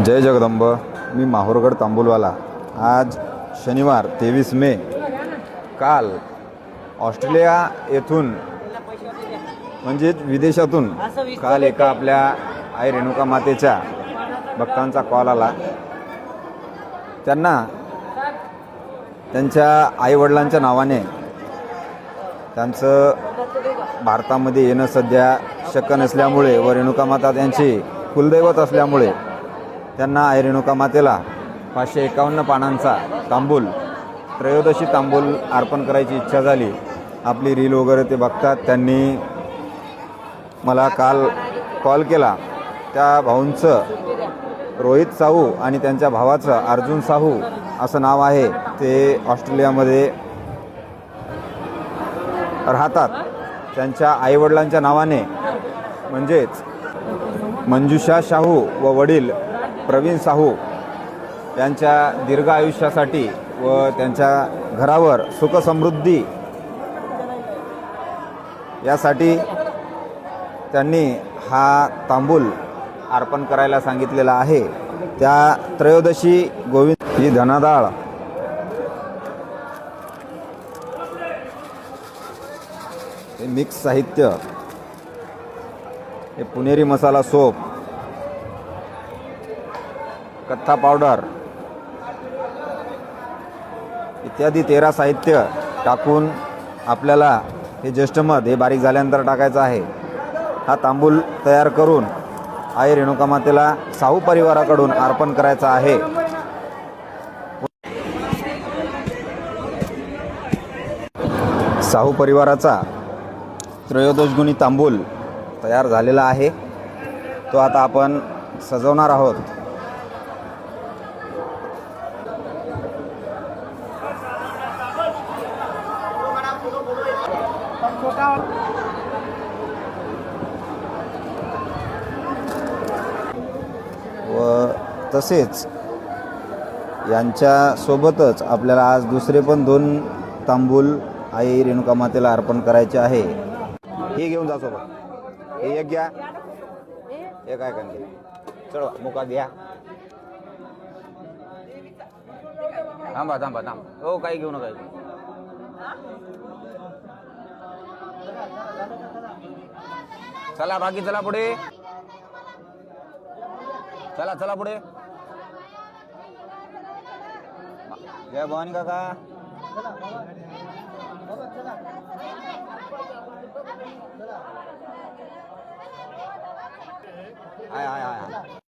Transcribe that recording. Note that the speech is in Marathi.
जय जगदंब. मी माहूरगड तांबुलवाला. आज शनिवार 23 मे. काल ऑस्ट्रेलिया येथून म्हणजेच विदेशातून काल एका आपल्या आई रेणुका मातेच्या भक्तांचा कॉल आला. त्यांना त्यांच्या आईवडिलांच्या नावाने त्यांचं भारतामध्ये येणं सध्या शक्य नसल्यामुळे व रेणुका माता त्यांची कुलदैवत असल्यामुळे त्यांना आई रेणुका मातेला 551 पानांचा तांबूल, त्रयोदशी तांबूल अर्पण करायची इच्छा झाली. आपली रील वगैरे ते बघतात. त्यांनी मला काल कॉल केला. त्या भाऊंचं रोहित साहू आणि त्यांच्या भावाचं अर्जुन साहू असं नाव आहे. ते ऑस्ट्रेलियामध्ये राहतात. त्यांच्या आईवडिलांच्या नावाने म्हणजेच मंजुषा शाहू व वडील प्रवीण साहू यांच्या दीर्घ आयुष्यासाठी व त्यांच्या घरावर सुखसमृद्धी यासाठी त्यांनी हा तांबूल अर्पण करायला सांगितलेला आहे. त्या त्रयोदशी गोविंद ही धनाडाळ, हे मिक्स साहित्य, हे पुणेरी मसाला सोप, कत्था पावडर इत्यादी 13 साहित्य टाकून आपल्याला हे ज्येष्ठमध हे बारीक झाल्यानंतर टाकायचं आहे. हा तांबूल तयार करून आई रेणुका मातेला साहू परिवाराकडून अर्पण करायचा आहे. साहू परिवाराचा त्रयोदशगुणी तांबूल तयार झालेला आहे. तो आता आपण सजवणार आहोत. व तसेच यांच्यासोबतच आपल्याला आज दुसरे पण 2 तांबूल आई रेणुका मातेला अर्पण करायचे आहे. हे घेऊन जा सोबत. हे एक घ्या, एक आहे का घ्या. चढवा मुका घ्या. थांबा थांबा थांबा. हो काही घेऊ नका. चला बाकी चला पुढे. चला चला पुढे. जय भवानी काका. हाय हाय हाय.